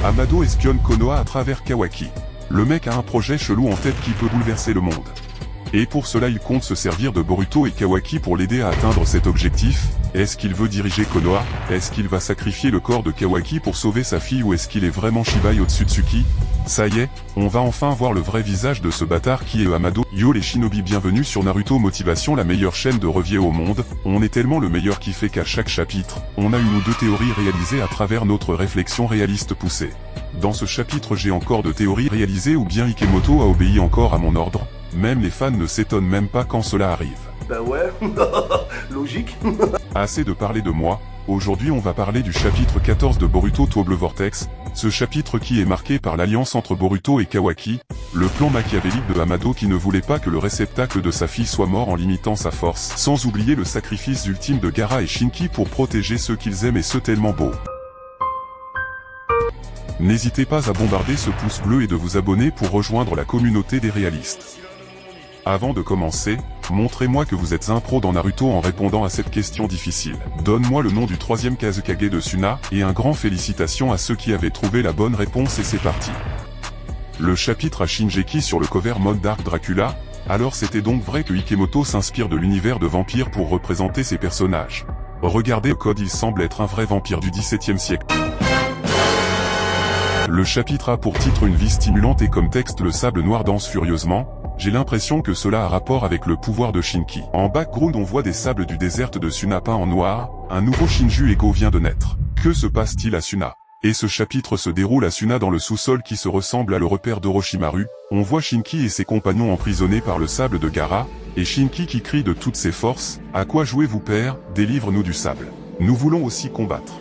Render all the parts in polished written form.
Amado espionne Konoha à travers Kawaki. Le mec a un projet chelou en tête qui peut bouleverser le monde. Et pour cela il compte se servir de Boruto et Kawaki pour l'aider à atteindre cet objectif. Est-ce qu'il veut diriger Konoha? Est-ce qu'il va sacrifier le corps de Kawaki pour sauver sa fille ou est-ce qu'il est vraiment Shibai Otsutsuki? Ça y est, on va enfin voir le vrai visage de ce bâtard qui est Amado. Yo les shinobi, bienvenue sur Naruto Motivation, la meilleure chaîne de review au monde. On est tellement le meilleur qui fait qu'à chaque chapitre, on a une ou deux théories réalisées à travers notre réflexion réaliste poussée. Dans ce chapitre j'ai encore de théories réalisées ou bien Ikemoto a obéi encore à mon ordre. Même les fans ne s'étonnent même pas quand cela arrive. Bah ouais, logique. Assez de parler de moi, aujourd'hui on va parler du chapitre 14 de Boruto Trouble Vortex, ce chapitre qui est marqué par l'alliance entre Boruto et Kawaki, le plan machiavélique de Amado qui ne voulait pas que le réceptacle de sa fille soit mort en limitant sa force, sans oublier le sacrifice ultime de Gaara et Shinki pour protéger ceux qu'ils aiment et ceux tellement beaux. N'hésitez pas à bombarder ce pouce bleu et de vous abonner pour rejoindre la communauté des réalistes. Avant de commencer, montrez-moi que vous êtes un pro dans Naruto en répondant à cette question difficile. Donne-moi le nom du troisième Kazekage de Suna, et un grand félicitations à ceux qui avaient trouvé la bonne réponse et c'est parti. Le chapitre à Shinjeki sur le cover mode Dark Dracula, alors c'était donc vrai que Ikemoto s'inspire de l'univers de vampires pour représenter ses personnages. Regardez le code, il semble être un vrai vampire du XVIIe siècle. Le chapitre a pour titre une vie stimulante et comme texte le sable noir danse furieusement. J'ai l'impression que cela a rapport avec le pouvoir de Shinki. En background on voit des sables du désert de Suna peints en noir, un nouveau Shinju Ego vient de naître. Que se passe-t-il à Suna? Et ce chapitre se déroule à Suna dans le sous-sol qui se ressemble à le repère d'Orochimaru. On voit Shinki et ses compagnons emprisonnés par le sable de Gaara, et Shinki qui crie de toutes ses forces, « À quoi jouez-vous père? Délivre-nous du sable. Nous voulons aussi combattre. »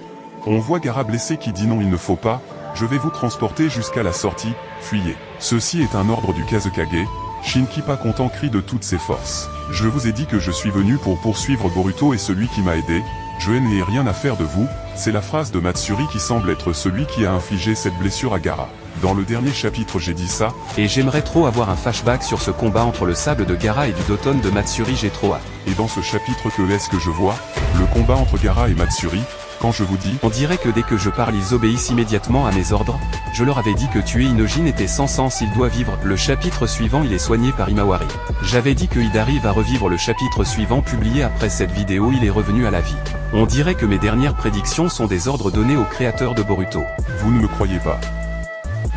On voit Gaara blessé qui dit non il ne faut pas, je vais vous transporter jusqu'à la sortie, fuyez. Ceci est un ordre du Kazekage. Shinki pas content crie de toutes ses forces. Je vous ai dit que je suis venu pour poursuivre Boruto et celui qui m'a aidé, je n'ai rien à faire de vous, c'est la phrase de Matsuri qui semble être celui qui a infligé cette blessure à Gaara. Dans le dernier chapitre j'ai dit ça. Et j'aimerais trop avoir un flashback sur ce combat entre le sable de Gaara et du Doton de Matsuri, j'ai trop hâte. Et dans ce chapitre que est-ce que je vois? Le combat entre Gaara et Matsuri. Quand je vous dis, on dirait que dès que je parle ils obéissent immédiatement à mes ordres. Je leur avais dit que tuer Inojin était sans sens, il doit vivre. Le chapitre suivant il est soigné par Imawari. J'avais dit que Hidari va revivre. Le chapitre suivant publié après cette vidéo il est revenu à la vie. On dirait que mes dernières prédictions sont des ordres donnés au créateur de Boruto. Vous ne me croyez pas?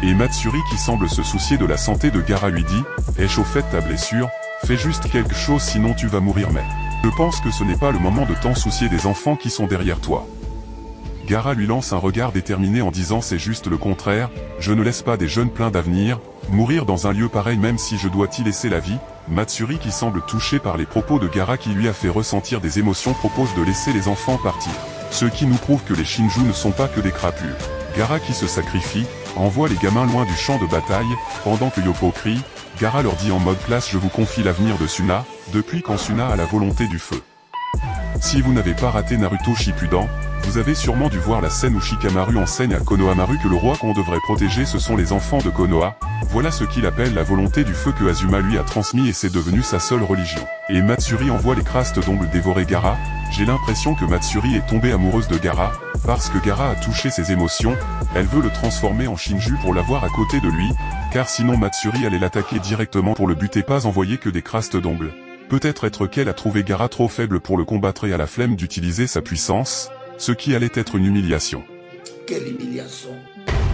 Et Matsuri qui semble se soucier de la santé de Gaara lui dit, ai-je au fait ta blessure? Fais juste quelque chose sinon tu vas mourir mais. Je pense que ce n'est pas le moment de t'en soucier des enfants qui sont derrière toi. Gaara lui lance un regard déterminé en disant c'est juste le contraire, je ne laisse pas des jeunes pleins d'avenir, mourir dans un lieu pareil même si je dois y laisser la vie. Matsuri qui semble touché par les propos de Gaara qui lui a fait ressentir des émotions propose de laisser les enfants partir. Ce qui nous prouve que les Shinju ne sont pas que des crapus. Gaara qui se sacrifie, envoie les gamins loin du champ de bataille, pendant que Yoppo crie, Gaara leur dit en mode classe je vous confie l'avenir de Suna, depuis quand Suna a la volonté du feu. Si vous n'avez pas raté Naruto Shippuden, vous avez sûrement dû voir la scène où Shikamaru enseigne à Konohamaru que le roi qu'on devrait protéger ce sont les enfants de Konoha. Voilà ce qu'il appelle la volonté du feu que Azuma lui a transmis et c'est devenu sa seule religion. Et Matsuri envoie les crastes d'ongles dévorer Gaara. J'ai l'impression que Matsuri est tombée amoureuse de Gaara, parce que Gaara a touché ses émotions, elle veut le transformer en Shinju pour l'avoir à côté de lui, car sinon Matsuri allait l'attaquer directement pour le buter pas envoyer que des crastes d'ongles. Peut-être être qu'elle a trouvé Gaara trop faible pour le combattre et à la flemme d'utiliser sa puissance, ce qui allait être une humiliation. Quelle humiliation.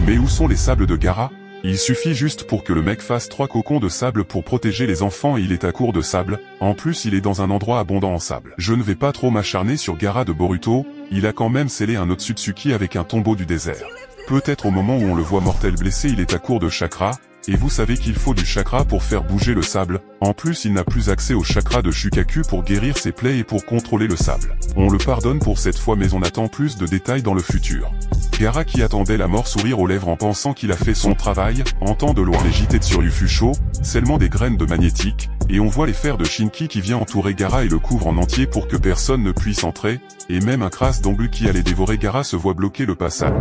Mais où sont les sables de Gaara? Il suffit juste pour que le mec fasse 3 cocons de sable pour protéger les enfants et il est à court de sable, en plus il est dans un endroit abondant en sable. Je ne vais pas trop m'acharner sur Gaara de Boruto, il a quand même scellé un Otsutsuki avec un tombeau du désert. Peut-être au moment où on le voit mortel blessé il est à court de chakra, et vous savez qu'il faut du chakra pour faire bouger le sable, en plus il n'a plus accès au chakra de Shukaku pour guérir ses plaies et pour contrôler le sable. On le pardonne pour cette fois mais on attend plus de détails dans le futur. Gaara qui attendait la mort sourire aux lèvres en pensant qu'il a fait son travail, entend de loin les JT de Tsuryufu chaud, seulement des graines de magnétique, et on voit les fers de Shinki qui vient entourer Gaara et le couvre en entier pour que personne ne puisse entrer, et même un crasse d'ongles qui allait dévorer Gaara se voit bloquer le passage.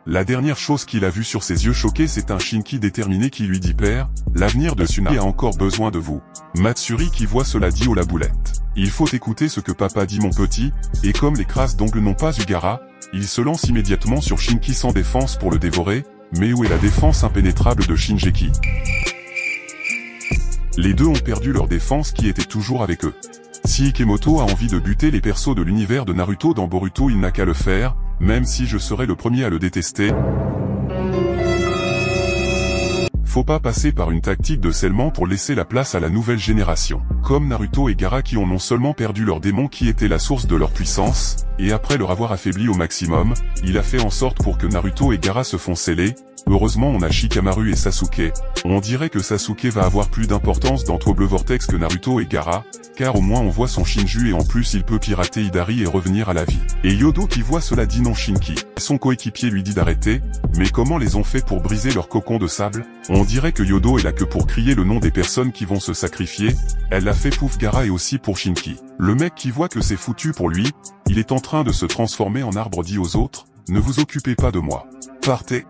La dernière chose qu'il a vue sur ses yeux choqués c'est un Shinki déterminé qui lui dit père, l'avenir de Suna a encore besoin de vous. Matsuri qui voit cela dit oh la boulette. Il faut écouter ce que papa dit mon petit, et comme les crasses d'ongles n'ont pas eu Gaara, il se lance immédiatement sur Shinki sans défense pour le dévorer, mais où est la défense impénétrable de Shinjeki? Les deux ont perdu leur défense qui était toujours avec eux. Si Ikemoto a envie de buter les persos de l'univers de Naruto dans Boruto, il n'a qu'à le faire, même si je serais le premier à le détester. Faut pas passer par une tactique de scellement pour laisser la place à la nouvelle génération. Comme Naruto et Gaara qui ont non seulement perdu leur démon qui était la source de leur puissance, et après leur avoir affaibli au maximum, il a fait en sorte pour que Naruto et Gaara se font sceller. Heureusement on a Shikamaru et Sasuke. On dirait que Sasuke va avoir plus d'importance dans Trouble Vortex que Naruto et Gaara, car au moins on voit son Shinju et en plus il peut pirater Hidari et revenir à la vie. Et Yodo qui voit cela dit non Shinki. Son coéquipier lui dit d'arrêter, mais comment les ont fait pour briser leur cocon de sable? On dirait que Yodo est là que pour crier le nom des personnes qui vont se sacrifier, elle l'a fait pour Gaara et aussi pour Shinki. Le mec qui voit que c'est foutu pour lui, il est en train de se transformer en arbre dit aux autres, ne vous occupez pas de moi. Partez.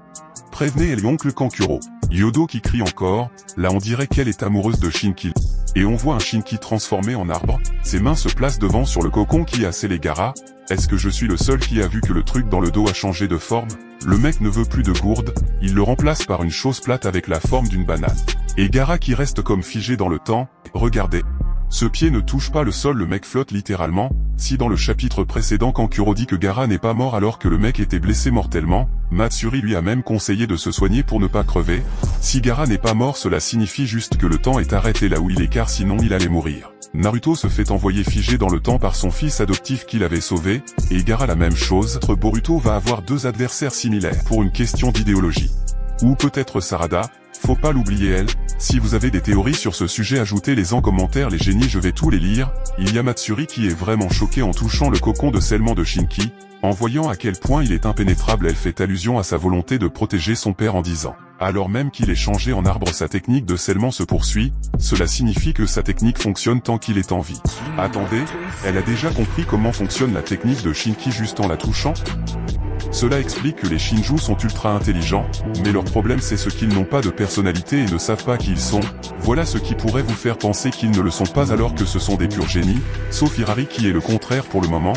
Prévenez l'oncle Kankuro. Yodo qui crie encore, là on dirait qu'elle est amoureuse de Shinki. Et on voit un Shinki transformé en arbre, ses mains se placent devant sur le cocon qui a scellé Gaara. Est-ce que je suis le seul qui a vu que le truc dans le dos a changé de forme? Le mec ne veut plus de gourde, il le remplace par une chose plate avec la forme d'une banane. Et Gaara qui reste comme figé dans le temps, regardez. Ce pied ne touche pas le sol, le mec flotte littéralement. Si dans le chapitre précédent Kankuro dit que Gaara n'est pas mort alors que le mec était blessé mortellement, Matsuri lui a même conseillé de se soigner pour ne pas crever. Si Gaara n'est pas mort, cela signifie juste que le temps est arrêté là où il est car sinon il allait mourir. Naruto se fait envoyer figé dans le temps par son fils adoptif qu'il avait sauvé, et Gaara la même chose. Boruto va avoir deux adversaires similaires pour une question d'idéologie. Ou peut-être Sarada, faut pas l'oublier elle. Si vous avez des théories sur ce sujet, ajoutez-les en commentaire les génies, je vais tous les lire. Il y a Matsuri qui est vraiment choqué en touchant le cocon de scellement de Shinki, en voyant à quel point il est impénétrable. Elle fait allusion à sa volonté de protéger son père en disant, alors même qu'il est changé en arbre, sa technique de scellement se poursuit, cela signifie que sa technique fonctionne tant qu'il est en vie. Attendez, elle a déjà compris comment fonctionne la technique de Shinki juste en la touchant? Cela explique que les Shinju sont ultra intelligents, mais leur problème c'est ce qu'ils n'ont pas de personnalité et ne savent pas qui ils sont. Voilà ce qui pourrait vous faire penser qu'ils ne le sont pas alors que ce sont des purs génies, sauf Hirari qui est le contraire pour le moment.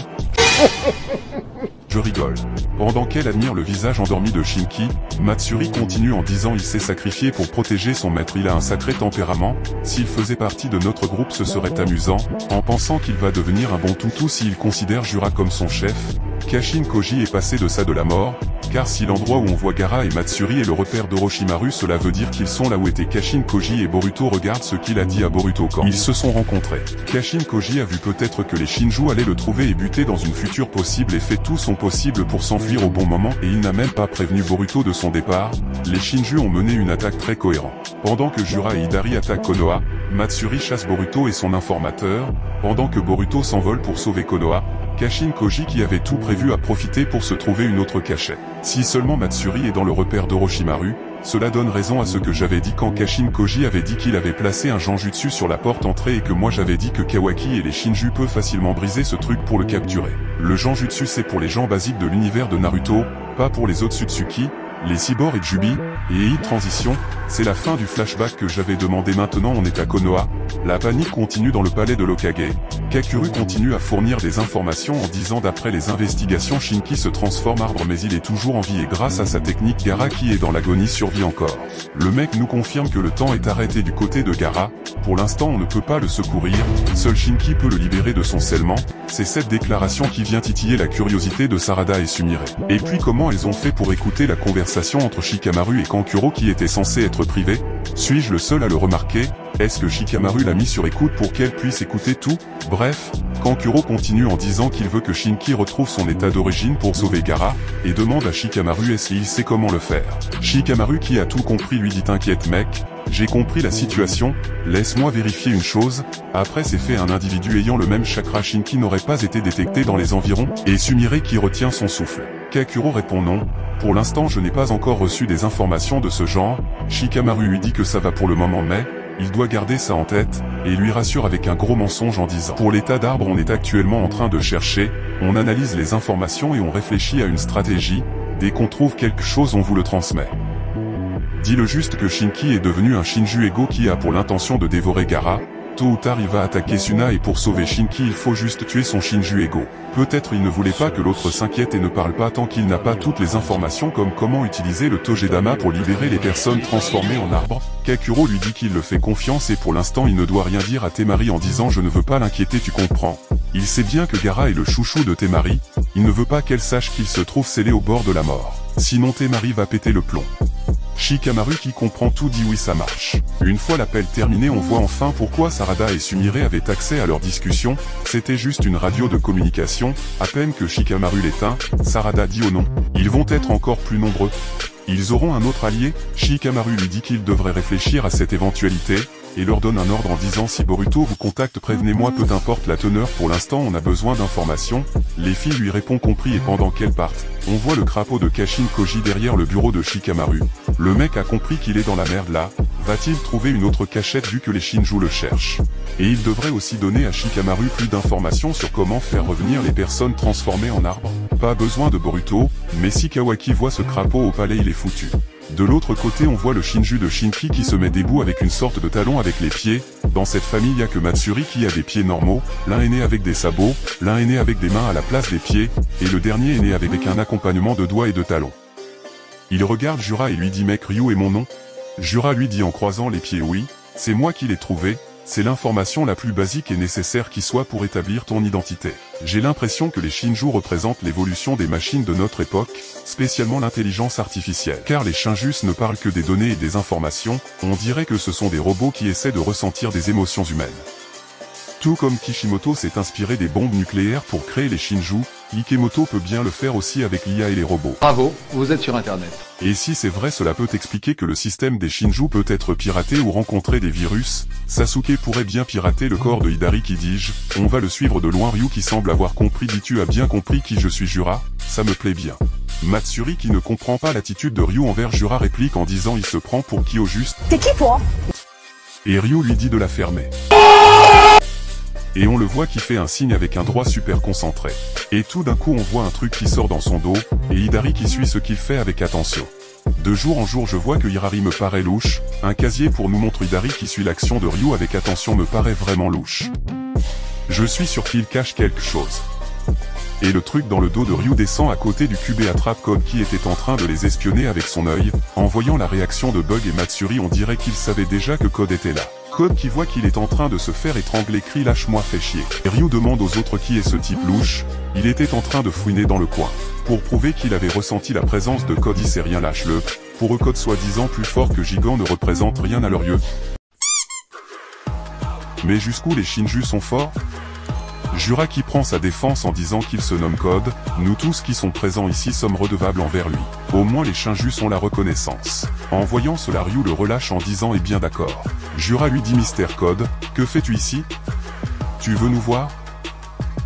Je rigole. Pendant qu'elle admire le visage endormi de Shinki, Matsuri continue en disant il s'est sacrifié pour protéger son maître, il a un sacré tempérament, s'il faisait partie de notre groupe ce serait amusant, en pensant qu'il va devenir un bon toutou s'il considère Jura comme son chef. Kashin Koji est passé de ça de la mort, car si l'endroit où on voit Gaara et Matsuri est le repère d'Orochimaru, cela veut dire qu'ils sont là où étaient Kashin Koji et Boruto. Regarde ce qu'il a dit à Boruto quand ils se sont rencontrés. Kashin Koji a vu peut-être que les Shinju allaient le trouver et buter dans une future possible et fait tout son possible pour s'enfuir au bon moment et il n'a même pas prévenu Boruto de son départ. Les Shinju ont mené une attaque très cohérente. Pendant que Jura et Hidari attaquent Konoha, Matsuri chasse Boruto et son informateur. Pendant que Boruto s'envole pour sauver Konoha, Kashin Koji qui avait tout prévu a profité pour se trouver une autre cachette. Si seulement Matsuri est dans le repère d'Orochimaru, cela donne raison à ce que j'avais dit quand Kashin Koji avait dit qu'il avait placé un Genjutsu sur la porte entrée et que moi j'avais dit que Kawaki et les Shinju peuvent facilement briser ce truc pour le capturer. Le Genjutsu c'est pour les gens basiques de l'univers de Naruto, pas pour les Otsutsuki, les Cyborgs et Jubi, et transition, c'est la fin du flashback que j'avais demandé. Maintenant on est à Konoha, la panique continue dans le palais de l'Hokage, Kakuru continue à fournir des informations en disant d'après les investigations Shinki se transforme arbre mais il est toujours en vie et grâce à sa technique Gaara qui est dans l'agonie survit encore. Le mec nous confirme que le temps est arrêté du côté de Gaara, pour l'instant on ne peut pas le secourir, seul Shinki peut le libérer de son scellement, c'est cette déclaration qui vient titiller la curiosité de Sarada et Sumire. Et puis comment elles ont fait pour écouter la conversation entre Shikamaru et Kankuro qui était censée être privée? Suis-je le seul à le remarquer? Est-ce que Shikamaru l'a mis sur écoute pour qu'elle puisse écouter tout? Bref, Kankuro continue en disant qu'il veut que Shinki retrouve son état d'origine pour sauver Gaara, et demande à Shikamaru s'il sait comment le faire. Shikamaru qui a tout compris lui dit t'inquiète mec, j'ai compris la situation, laisse-moi vérifier une chose, après c'est fait un individu ayant le même chakra Shinki n'aurait pas été détecté dans les environs, et Sumire qui retient son souffle. Kakuro répond non, pour l'instant je n'ai pas encore reçu des informations de ce genre, Shikamaru lui dit que ça va pour le moment mais, il doit garder ça en tête, et lui rassure avec un gros mensonge en disant pour l'état d'arbre on est actuellement en train de chercher, on analyse les informations et on réfléchit à une stratégie, dès qu'on trouve quelque chose on vous le transmet. Dis-le juste que Shinki est devenu un Shinju Ego qui a pour l'intention de dévorer Gaara, Tôt ou tard il va attaquer Suna et pour sauver Shinki il faut juste tuer son Shinju Ego. Peut-être il ne voulait pas que l'autre s'inquiète et ne parle pas tant qu'il n'a pas toutes les informations comme comment utiliser le Tojedama pour libérer les personnes transformées en arbres. Kakuro lui dit qu'il le fait confiance et pour l'instant il ne doit rien dire à Temari en disant je ne veux pas l'inquiéter tu comprends. Il sait bien que Gaara est le chouchou de Temari, il ne veut pas qu'elle sache qu'il se trouve scellé au bord de la mort. Sinon Temari va péter le plomb. Shikamaru qui comprend tout dit oui ça marche. Une fois l'appel terminé on voit enfin pourquoi Sarada et Sumire avaient accès à leur discussion, c'était juste une radio de communication, à peine que Shikamaru l'éteint, Sarada dit oh non, ils vont être encore plus nombreux. Ils auront un autre allié, Shikamaru lui dit qu'il devrait réfléchir à cette éventualité, et leur donne un ordre en disant si Boruto vous contacte prévenez-moi peu importe la teneur pour l'instant on a besoin d'informations, les filles lui répondent compris et pendant qu'elles partent, on voit le crapaud de Kashin Koji derrière le bureau de Shikamaru. Le mec a compris qu'il est dans la merde là, va-t-il trouver une autre cachette vu que les Shinju le cherchent? Et il devrait aussi donner à Shikamaru plus d'informations sur comment faire revenir les personnes transformées en arbres. Pas besoin de Boruto, mais si Kawaki voit ce crapaud au palais il est foutu. De l'autre côté on voit le Shinju de Shinki qui se met debout avec une sorte de talon avec les pieds, dans cette famille il y a que Matsuri qui a des pieds normaux, l'un est né avec des sabots, l'un est né avec des mains à la place des pieds, et le dernier est né avec un accompagnement de doigts et de talons. Il regarde Jura et lui dit mec Ryu est mon nom. Jura lui dit en croisant les pieds oui, c'est moi qui l'ai trouvé, c'est l'information la plus basique et nécessaire qui soit pour établir ton identité. J'ai l'impression que les Shinju représentent l'évolution des machines de notre époque, spécialement l'intelligence artificielle. Car les Shinjus ne parlent que des données et des informations, on dirait que ce sont des robots qui essaient de ressentir des émotions humaines. Tout comme Kishimoto s'est inspiré des bombes nucléaires pour créer les Shinju, Ikemoto peut bien le faire aussi avec l'IA et les robots. Bravo, vous êtes sur internet. Et si c'est vrai cela peut expliquer que le système des Shinju peut être piraté ou rencontrer des virus, Sasuke pourrait bien pirater le corps de Hidari qui dis-je, on va le suivre de loin Ryu qui semble avoir compris dit tu as bien compris qui je suis Jura, ça me plaît bien. Matsuri qui ne comprend pas l'attitude de Ryu envers Jura réplique en disant il se prend pour qui au juste. T'es qui toi? Et Ryu lui dit de la fermer. Et on le voit qui fait un signe avec un doigt super concentré. Et tout d'un coup on voit un truc qui sort dans son dos, et Hidari qui suit ce qu'il fait avec attention. De jour en jour je vois que Hirari me paraît louche, un casier pour nous montre Hidari qui suit l'action de Ryu avec attention me paraît vraiment louche. Je suis sûr qu'il cache quelque chose. Et le truc dans le dos de Ryu descend à côté du cube et attrape Code qui était en train de les espionner avec son œil, en voyant la réaction de Bug et Matsuri on dirait qu'ils savaient déjà que Code était là. Code qui voit qu'il est en train de se faire étrangler crie lâche-moi fais chier. Et Ryu demande aux autres qui est ce type louche, il était en train de fouiner dans le coin. Pour prouver qu'il avait ressenti la présence de Code il sait rien lâche-le, pour eux Code soi-disant plus fort que Gigan ne représente rien à leurs yeux. Mais jusqu'où les Shinju sont forts? Jura qui prend sa défense en disant qu'il se nomme Code, nous tous qui sont présents ici sommes redevables envers lui. Au moins les Shinju ont la reconnaissance. En voyant cela Ryu le relâche en disant eh bien d'accord. Jura lui dit Mister Code, que fais-tu ici? Tu veux nous voir?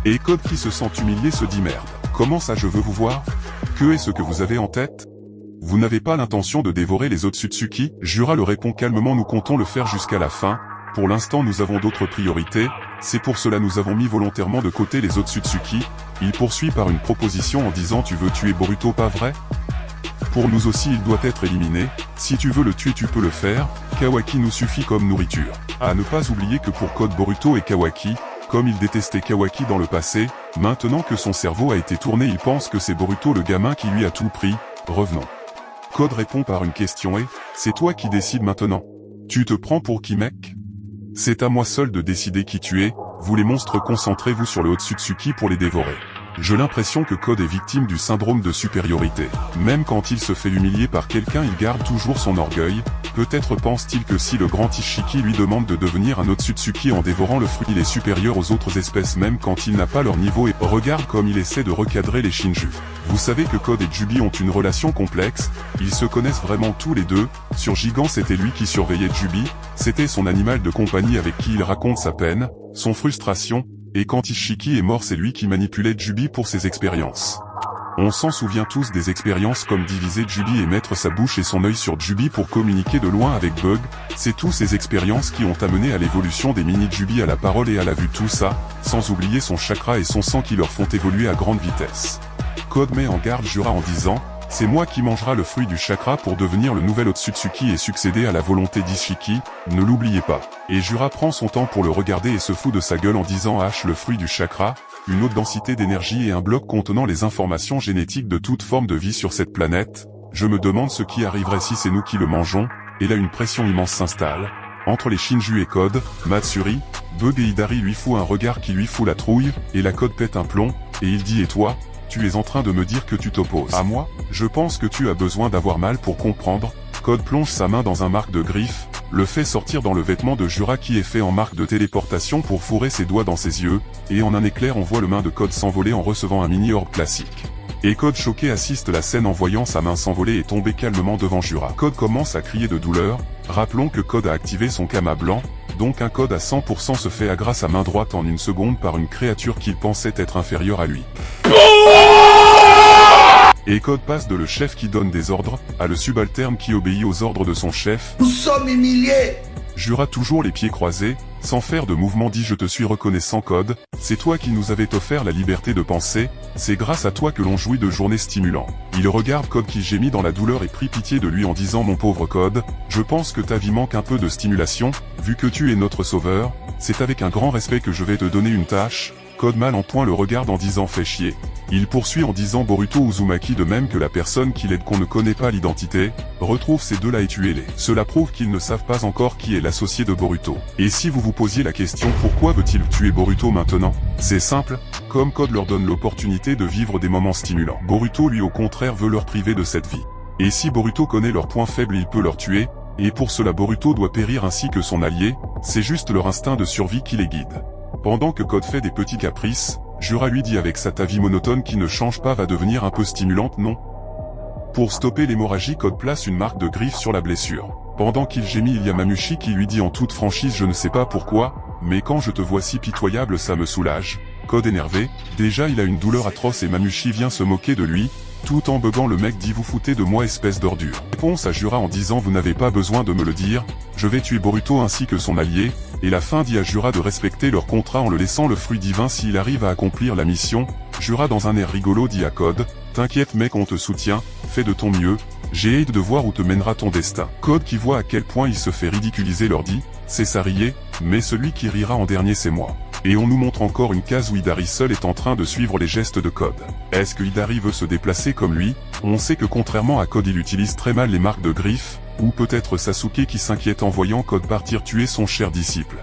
Et Code qui se sent humilié se dit merde. Comment ça je veux vous voir? Que est ce que vous avez en tête? Vous n'avez pas l'intention de dévorer les Otsutsuki? Jura le répond calmement nous comptons le faire jusqu'à la fin. Pour l'instant nous avons d'autres priorités, c'est pour cela nous avons mis volontairement de côté les Otsutsuki. Il poursuit par une proposition en disant tu veux tuer Boruto pas vrai? Pour nous aussi il doit être éliminé, si tu veux le tuer tu peux le faire, Kawaki nous suffit comme nourriture. À ne pas oublier que pour Code Boruto et Kawaki, comme il détestait Kawaki dans le passé, maintenant que son cerveau a été tourné il pense que c'est Boruto le gamin qui lui a tout pris, revenons. Code répond par une question et, c'est toi qui décides maintenant. Tu te prends pour qui mec? C'est à moi seul de décider qui tu es, vous les monstres concentrez-vous sur le Otsutsuki pour les dévorer. J'ai l'impression que Code est victime du syndrome de supériorité. Même quand il se fait humilier par quelqu'un il garde toujours son orgueil, peut-être pense-t-il que si le grand Ishiki lui demande de devenir un Otsutsuki en dévorant le fruit il est supérieur aux autres espèces même quand il n'a pas leur niveau et regarde comme il essaie de recadrer les Shinju. Vous savez que Code et Jubi ont une relation complexe, ils se connaissent vraiment tous les deux, sur Gigan c'était lui qui surveillait Jubi, c'était son animal de compagnie avec qui il raconte sa peine, son frustration, et quand Ishiki est mort c'est lui qui manipulait Jubi pour ses expériences. On s'en souvient tous des expériences comme diviser Jubi et mettre sa bouche et son œil sur Jubi pour communiquer de loin avec Bug, c'est tous ces expériences qui ont amené à l'évolution des mini-Jubi à la parole et à la vue tout ça, sans oublier son chakra et son sang qui leur font évoluer à grande vitesse. Code met en garde Jura en disant, C'est moi qui mangera le fruit du chakra pour devenir le nouvel Otsutsuki et succéder à la volonté d'Ishiki, ne l'oubliez pas. Et Jura prend son temps pour le regarder et se fout de sa gueule en disant H le fruit du chakra, une haute densité d'énergie et un bloc contenant les informations génétiques de toute forme de vie sur cette planète. Je me demande ce qui arriverait si c'est nous qui le mangeons, et là une pression immense s'installe. Entre les Shinju et Code, Matsuri, Bug et Hidari lui fout un regard qui lui fout la trouille, et la Code pète un plomb, et il dit et toi, tu es en train de me dire que tu t'opposes à moi? Je pense que tu as besoin d'avoir mal pour comprendre. Code plonge sa main dans un marque de griffe, le fait sortir dans le vêtement de Jura qui est fait en marque de téléportation pour fourrer ses doigts dans ses yeux, et en un éclair on voit le main de Code s'envoler en recevant un mini-orbe classique. Et Code choqué assiste la scène en voyant sa main s'envoler et tomber calmement devant Jura. Code commence à crier de douleur, rappelons que Code a activé son Kama blanc, donc un Code à 100% se fait agresser à sa main droite en une seconde par une créature qu'il pensait être inférieure à lui. Et Code passe de le chef qui donne des ordres, à le subalterne qui obéit aux ordres de son chef. Nous sommes humiliés. Jura toujours les pieds croisés, sans faire de mouvement dit je te suis reconnaissant Code, c'est toi qui nous avais offert la liberté de penser, c'est grâce à toi que l'on jouit de journées stimulantes. Il regarde Code qui gémit dans la douleur et prie pitié de lui en disant mon pauvre Code, je pense que ta vie manque un peu de stimulation, vu que tu es notre sauveur, c'est avec un grand respect que je vais te donner une tâche. Code mal en point le regarde en disant fais chier. Il poursuit en disant Boruto Uzumaki de même que la personne qui l'aide qu'on ne connaît pas l'identité, retrouve ces deux-là et tuez-les. Cela prouve qu'ils ne savent pas encore qui est l'associé de Boruto. Et si vous vous posiez la question pourquoi veut-il tuer Boruto maintenant? C'est simple, comme Code leur donne l'opportunité de vivre des moments stimulants. Boruto lui au contraire veut leur priver de cette vie. Et si Boruto connaît leurs points faibles il peut leur tuer, et pour cela Boruto doit périr ainsi que son allié, c'est juste leur instinct de survie qui les guide. Pendant que Code fait des petits caprices, Jura lui dit avec sa ta vie monotone qui ne change pas va devenir un peu stimulante non? Pour stopper l'hémorragie Code place une marque de griffe sur la blessure. Pendant qu'il gémit il y a Mamushi qui lui dit en toute franchise je ne sais pas pourquoi, mais quand je te vois si pitoyable ça me soulage. Code énervé, déjà il a une douleur atroce et Mamushi vient se moquer de lui, tout en buguant le mec dit vous foutez de moi espèce d'ordure. Réponse à Jura en disant vous n'avez pas besoin de me le dire, je vais tuer Boruto ainsi que son allié, et la fin dit à Jura de respecter leur contrat en le laissant le fruit divin s'il arrive à accomplir la mission. Jura dans un air rigolo dit à Code, t'inquiète mec on te soutient, fais de ton mieux, j'ai hâte de voir où te mènera ton destin. Code qui voit à quel point il se fait ridiculiser leur dit, c'est ça rier, mais celui qui rira en dernier c'est moi. Et on nous montre encore une case où Hidari seul est en train de suivre les gestes de Code. Est-ce que Hidari veut se déplacer comme lui? On sait que contrairement à Code il utilise très mal les marques de griffes, ou peut-être Sasuke qui s'inquiète en voyant Code partir tuer son cher disciple.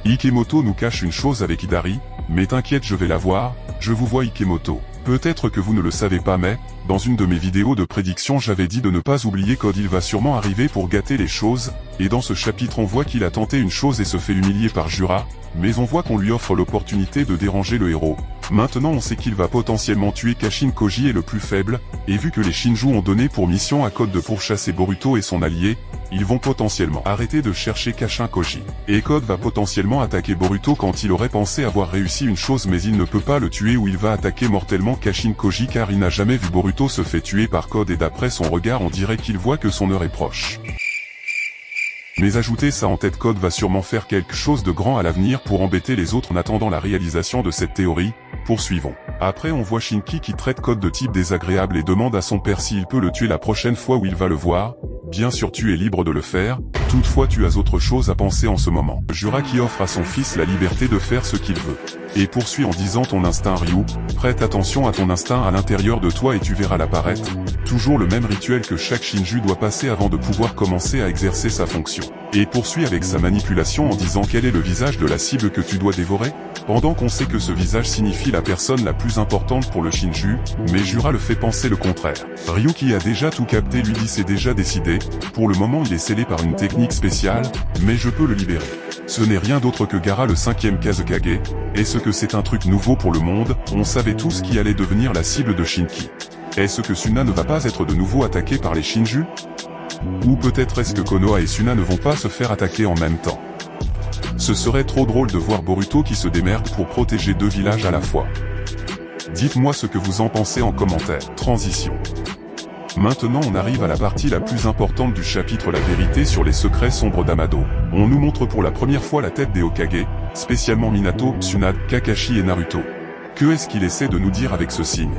Ikemoto nous cache une chose avec Hidari, mais t'inquiète je vais la voir, je vous vois Ikemoto. Peut-être que vous ne le savez pas mais, dans une de mes vidéos de prédiction j'avais dit de ne pas oublier Code il va sûrement arriver pour gâter les choses, et dans ce chapitre on voit qu'il a tenté une chose et se fait humilier par Jura, mais on voit qu'on lui offre l'opportunité de déranger le héros. Maintenant on sait qu'il va potentiellement tuer Kashin Koji est le plus faible, et vu que les Shinju ont donné pour mission à Code de pourchasser Boruto et son allié, ils vont potentiellement arrêter de chercher Kashin Koji. Et Code va potentiellement attaquer Boruto quand il aurait pensé avoir réussi une chose mais il ne peut pas le tuer ou il va attaquer mortellement Kashin Koji car il n'a jamais vu Boruto se fait tuer par Code et d'après son regard on dirait qu'il voit que son heure est proche. Mais ajouter ça en tête Code va sûrement faire quelque chose de grand à l'avenir pour embêter les autres en attendant la réalisation de cette théorie. Poursuivons. Après on voit Shinki qui traite Code de type désagréable et demande à son père s'il peut le tuer la prochaine fois où il va le voir. Bien sûr tu es libre de le faire, toutefois tu as autre chose à penser en ce moment. Jura qui offre à son fils la liberté de faire ce qu'il veut. Et poursuit en disant ton instinct Ryu, prête attention à ton instinct à l'intérieur de toi et tu verras l'apparaître. Toujours le même rituel que chaque Shinju doit passer avant de pouvoir commencer à exercer sa fonction. Et poursuit avec sa manipulation en disant quel est le visage de la cible que tu dois dévorer? Pendant qu'on sait que ce visage signifie la personne la plus importante pour le Shinju, mais Jura le fait penser le contraire. Ryu qui a déjà tout capté lui dit c'est déjà décidé, pour le moment il est scellé par une technique spéciale, mais je peux le libérer. Ce n'est rien d'autre que Gaara le 5e Kazekage, est-ce que c'est un truc nouveau pour le monde? On savait tous qui allait devenir la cible de Shinki. Est-ce que Suna ne va pas être de nouveau attaqué par les Shinju? Ou peut-être est-ce que Konoha et Suna ne vont pas se faire attaquer en même temps? Ce serait trop drôle de voir Boruto qui se démerde pour protéger deux villages à la fois. Dites-moi ce que vous en pensez en commentaire. Transition. Maintenant on arrive à la partie la plus importante du chapitre, la vérité sur les secrets sombres d'Amado. On nous montre pour la première fois la tête des Hokage, spécialement Minato, Tsunade, Kakashi et Naruto. Que est-ce qu'il essaie de nous dire avec ce signe?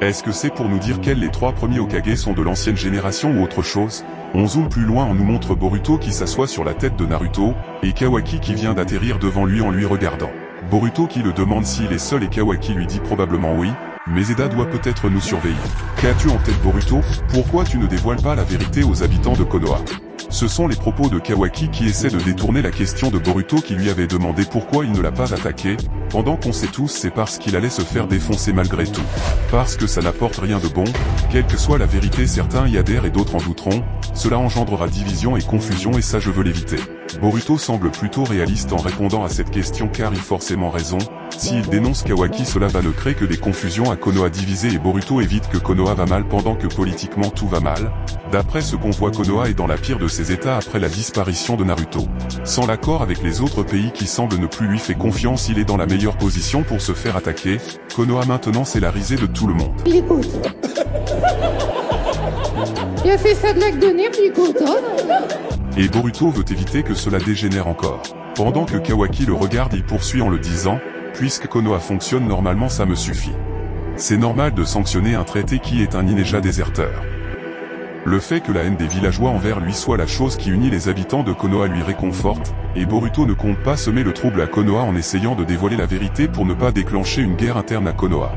Est-ce que c'est pour nous dire quels les 3 premiers Hokage sont de l'ancienne génération ou autre chose? On zoome plus loin, on nous montre Boruto qui s'assoit sur la tête de Naruto, et Kawaki qui vient d'atterrir devant lui en lui regardant. Boruto qui le demande s'il est seul et Kawaki lui dit probablement oui, mais Eda doit peut-être nous surveiller. Qu'as-tu en tête Boruto? Pourquoi tu ne dévoiles pas la vérité aux habitants de Konoha? Ce sont les propos de Kawaki qui essaie de détourner la question de Boruto qui lui avait demandé pourquoi il ne l'a pas attaqué, pendant qu'on sait tous c'est parce qu'il allait se faire défoncer malgré tout. Parce que ça n'apporte rien de bon, quelle que soit la vérité certains y adhèrent et d'autres en douteront, cela engendrera division et confusion et ça je veux l'éviter. Boruto semble plutôt réaliste en répondant à cette question car il a forcément raison, s'il dénonce Kawaki cela va ne créer que des confusions à Konoha divisé et Boruto évite que Konoha va mal pendant que politiquement tout va mal. D'après ce qu'on voit Konoha est dans la pire de ses états après la disparition de Naruto. Sans l'accord avec les autres pays qui semblent ne plus lui faire confiance il est dans la meilleure position pour se faire attaquer, Konoha maintenant c'est la risée de tout le monde. Il est content. Il a fait ça de lac de nerfs, il est content. Et Boruto veut éviter que cela dégénère encore. Pendant que Kawaki le regarde il poursuit en le disant, puisque Konoha fonctionne normalement ça me suffit. C'est normal de sanctionner un traité qui est un ninja déserteur. Le fait que la haine des villageois envers lui soit la chose qui unit les habitants de Konoha lui réconforte, et Boruto ne compte pas semer le trouble à Konoha en essayant de dévoiler la vérité pour ne pas déclencher une guerre interne à Konoha.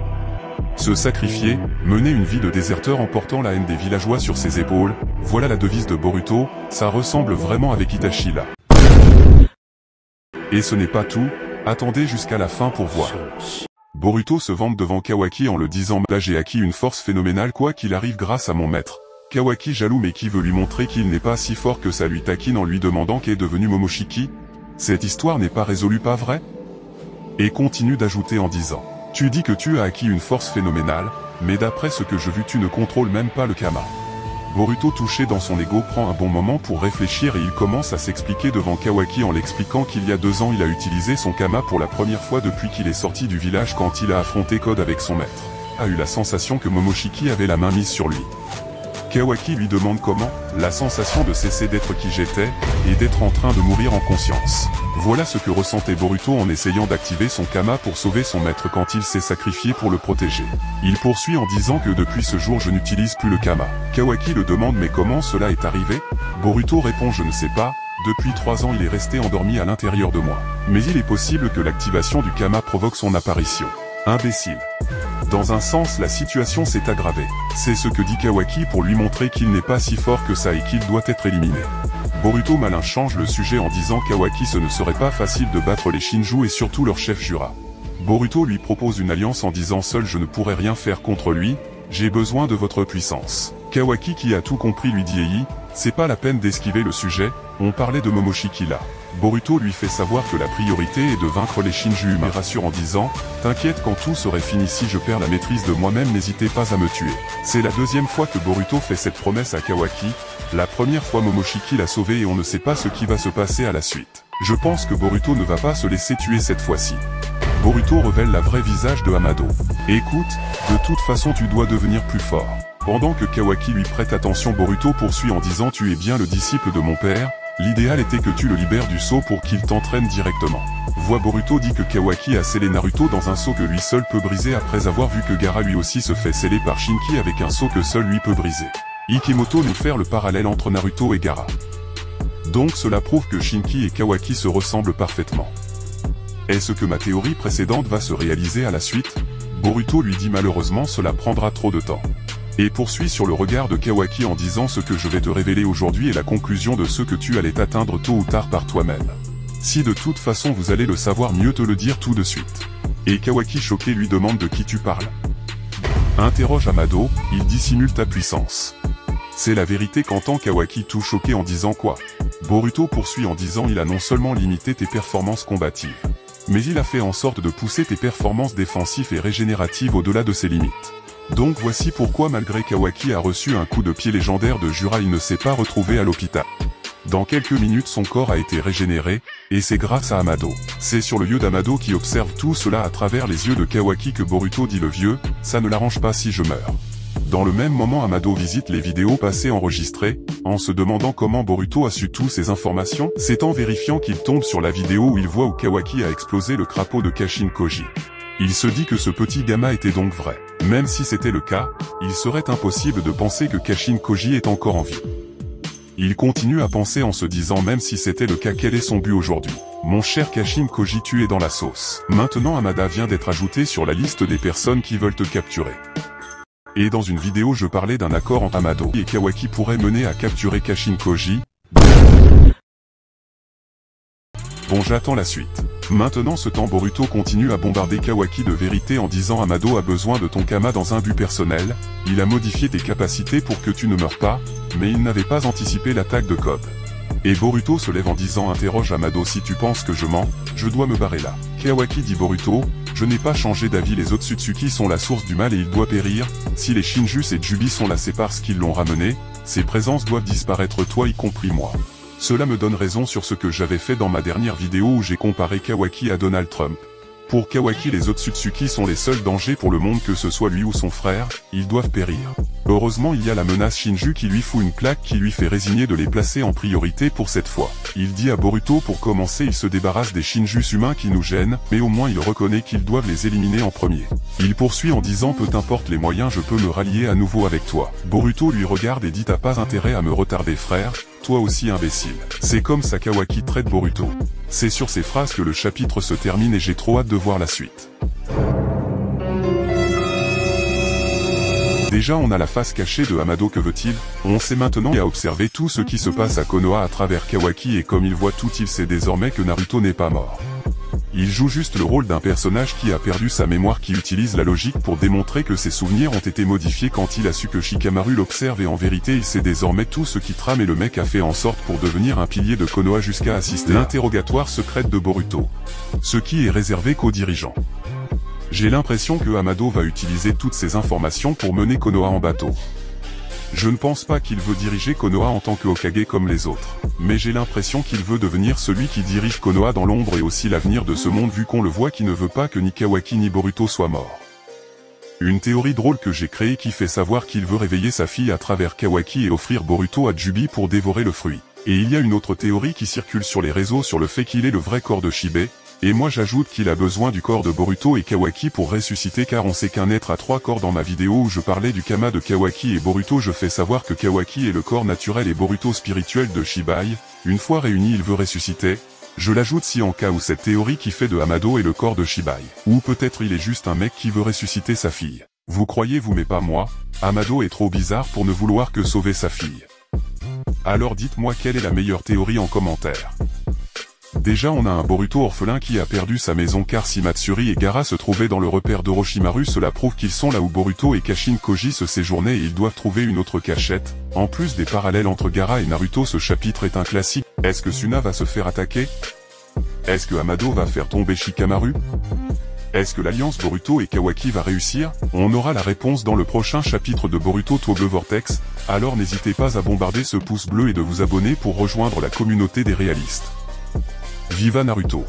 Se sacrifier, mener une vie de déserteur en portant la haine des villageois sur ses épaules, voilà la devise de Boruto, ça ressemble vraiment avec Itachi là. Et ce n'est pas tout, attendez jusqu'à la fin pour voir. Boruto se vante devant Kawaki en le disant « Là j'ai acquis une force phénoménale quoi qu'il arrive grâce à mon maître ». Kawaki jaloux mais qui veut lui montrer qu'il n'est pas si fort que ça lui taquine en lui demandant qu'est devenu Momoshiki. Cette histoire n'est pas résolue pas vrai? Et continue d'ajouter en disant « Tu dis que tu as acquis une force phénoménale, mais d'après ce que je vu tu ne contrôles même pas le Kama. » Boruto touché dans son ego prend un bon moment pour réfléchir et il commence à s'expliquer devant Kawaki en l'expliquant qu'il y a 2 ans il a utilisé son Kama pour la première fois depuis qu'il est sorti du village quand il a affronté Code avec son maître. A eu la sensation que Momoshiki avait la main mise sur lui. Kawaki lui demande comment, la sensation de cesser d'être qui j'étais, et d'être en train de mourir en conscience. Voilà ce que ressentait Boruto en essayant d'activer son Kama pour sauver son maître quand il s'est sacrifié pour le protéger. Il poursuit en disant que depuis ce jour je n'utilise plus le Kama. Kawaki le demande mais comment cela est arrivé? Boruto répond je ne sais pas, depuis 3 ans il est resté endormi à l'intérieur de moi. Mais il est possible que l'activation du Kama provoque son apparition. Imbécile. Dans un sens la situation s'est aggravée. C'est ce que dit Kawaki pour lui montrer qu'il n'est pas si fort que ça et qu'il doit être éliminé. Boruto malin change le sujet en disant Kawaki ce ne serait pas facile de battre les Shinju et surtout leur chef Jura. Boruto lui propose une alliance en disant seul je ne pourrais rien faire contre lui, j'ai besoin de votre puissance. Kawaki qui a tout compris lui dit Ei, c'est pas la peine d'esquiver le sujet, on parlait de Momoshiki là. Boruto lui fait savoir que la priorité est de vaincre les Shinju humains et rassure en disant « T'inquiète quand tout serait fini si je perds la maîtrise de moi-même n'hésitez pas à me tuer ». C'est la 2e fois que Boruto fait cette promesse à Kawaki, la première fois Momoshiki l'a sauvé et on ne sait pas ce qui va se passer à la suite. Je pense que Boruto ne va pas se laisser tuer cette fois-ci. Boruto révèle la vraie visage de Amado. Écoute, de toute façon tu dois devenir plus fort. Pendant que Kawaki lui prête attention Boruto poursuit en disant tu es bien le disciple de mon père. L'idéal était que tu le libères du sceau pour qu'il t'entraîne directement. Voix Boruto dit que Kawaki a scellé Naruto dans un sceau que lui seul peut briser après avoir vu que Gaara lui aussi se fait sceller par Shinki avec un sceau que seul lui peut briser. Ikemoto nous faire le parallèle entre Naruto et Gaara. Donc cela prouve que Shinki et Kawaki se ressemblent parfaitement. Est-ce que ma théorie précédente va se réaliser à la suite? Boruto lui dit malheureusement cela prendra trop de temps. Et poursuit sur le regard de Kawaki en disant ce que je vais te révéler aujourd'hui est la conclusion de ce que tu allais atteindre tôt ou tard par toi-même. Si de toute façon vous allez le savoir mieux te le dire tout de suite. Et Kawaki choqué lui demande de qui tu parles. Interroge Amado, il dissimule ta puissance. C'est la vérité qu'entend Kawaki tout choqué en disant quoi? Boruto poursuit en disant il a non seulement limité tes performances combatives, mais il a fait en sorte de pousser tes performances défensives et régénératives au-delà de ses limites. Donc voici pourquoi malgré Kawaki a reçu un coup de pied légendaire de Jura il ne s'est pas retrouvé à l'hôpital. Dans quelques minutes son corps a été régénéré, et c'est grâce à Amado. C'est sur le vieux d'Amado qui observe tout cela à travers les yeux de Kawaki que Boruto dit le vieux, ça ne l'arrange pas si je meurs. Dans le même moment Amado visite les vidéos passées enregistrées, en se demandant comment Boruto a su toutes ces informations, c'est en vérifiant qu'il tombe sur la vidéo où il voit où Kawaki a explosé le crapaud de Kashin Koji. Il se dit que ce petit gamma était donc vrai. Même si c'était le cas, il serait impossible de penser que Kashin Koji est encore en vie. Il continue à penser en se disant même si c'était le cas quel est son but aujourd'hui. Mon cher Kashin Koji, tu es dans la sauce. Maintenant Hamada vient d'être ajouté sur la liste des personnes qui veulent te capturer. Et dans une vidéo je parlais d'un accord entre Amado et Kawaki pourrait mener à capturer Kashin Koji. Bon, j'attends la suite. Maintenant ce temps Boruto continue à bombarder Kawaki de vérité en disant Amado a besoin de ton Kama dans un but personnel, il a modifié tes capacités pour que tu ne meurs pas, mais il n'avait pas anticipé l'attaque de Kobe. Et Boruto se lève en disant interroge Amado si tu penses que je mens, je dois me barrer là. Kawaki dit Boruto, je n'ai pas changé d'avis, les Otsutsuki sont la source du mal et il doit périr, si les Shinjus et Jubi sont là c'est parce qu'ils l'ont ramené, ces présences doivent disparaître toi y compris moi. Cela me donne raison sur ce que j'avais fait dans ma dernière vidéo où j'ai comparé Kawaki à Donald Trump. Pour Kawaki les Otsutsuki sont les seuls dangers pour le monde que ce soit lui ou son frère, ils doivent périr. Heureusement il y a la menace Shinju qui lui fout une claque qui lui fait résigner de les placer en priorité pour cette fois. Il dit à Boruto pour commencer il se débarrasse des Shinjus humains qui nous gênent, mais au moins il reconnaît qu'ils doivent les éliminer en premier. Il poursuit en disant peu importe les moyens je peux me rallier à nouveau avec toi. Boruto lui regarde et dit t'as pas intérêt à me retarder frère, toi aussi imbécile. C'est comme ça Kawaki traite Boruto. C'est sur ces phrases que le chapitre se termine et j'ai trop hâte de voir la suite. Déjà on a la face cachée de Amado, que veut-il? On sait maintenant et à observer tout ce qui se passe à Konoha à travers Kawaki et comme il voit tout il sait désormais que Naruto n'est pas mort. Il joue juste le rôle d'un personnage qui a perdu sa mémoire qui utilise la logique pour démontrer que ses souvenirs ont été modifiés quand il a su que Shikamaru l'observe et en vérité il sait désormais tout ce qui trame et le mec a fait en sorte pour devenir un pilier de Konoha jusqu'à assister à l'interrogatoire secrète de Boruto. Ce qui est réservé qu'aux dirigeants. J'ai l'impression que Amado va utiliser toutes ces informations pour mener Konoha en bateau. Je ne pense pas qu'il veut diriger Konoha en tant que Hokage comme les autres, mais j'ai l'impression qu'il veut devenir celui qui dirige Konoha dans l'ombre et aussi l'avenir de ce monde vu qu'on le voit qui ne veut pas que ni Kawaki ni Boruto soient morts. Une théorie drôle que j'ai créée qui fait savoir qu'il veut réveiller sa fille à travers Kawaki et offrir Boruto à Jubi pour dévorer le fruit. Et il y a une autre théorie qui circule sur les réseaux sur le fait qu'il est le vrai corps de Shibe. Et moi j'ajoute qu'il a besoin du corps de Boruto et Kawaki pour ressusciter car on sait qu'un être a 3 corps. Dans ma vidéo où je parlais du Kama de Kawaki et Boruto je fais savoir que Kawaki est le corps naturel et Boruto spirituel de Shibai. Une fois réunis il veut ressusciter. Je l'ajoute si en cas où cette théorie qui fait de Amado est le corps de Shibai. Ou peut-être il est juste un mec qui veut ressusciter sa fille. Vous croyez vous mais pas moi, Amado est trop bizarre pour ne vouloir que sauver sa fille. Alors dites-moi quelle est la meilleure théorie en commentaire. Déjà on a un Boruto orphelin qui a perdu sa maison car si Matsuri et Gaara se trouvaient dans le repère d'Orochimaru cela prouve qu'ils sont là où Boruto et Kashin Koji se séjournaient et ils doivent trouver une autre cachette. En plus des parallèles entre Gaara et Naruto ce chapitre est un classique. Est-ce que Suna va se faire attaquer? Est-ce que Amado va faire tomber Shikamaru? Est-ce que l'alliance Boruto et Kawaki va réussir? On aura la réponse dans le prochain chapitre de Boruto To Bleu Vortex, alors n'hésitez pas à bombarder ce pouce bleu et de vous abonner pour rejoindre la communauté des réalistes. Viva Naruto!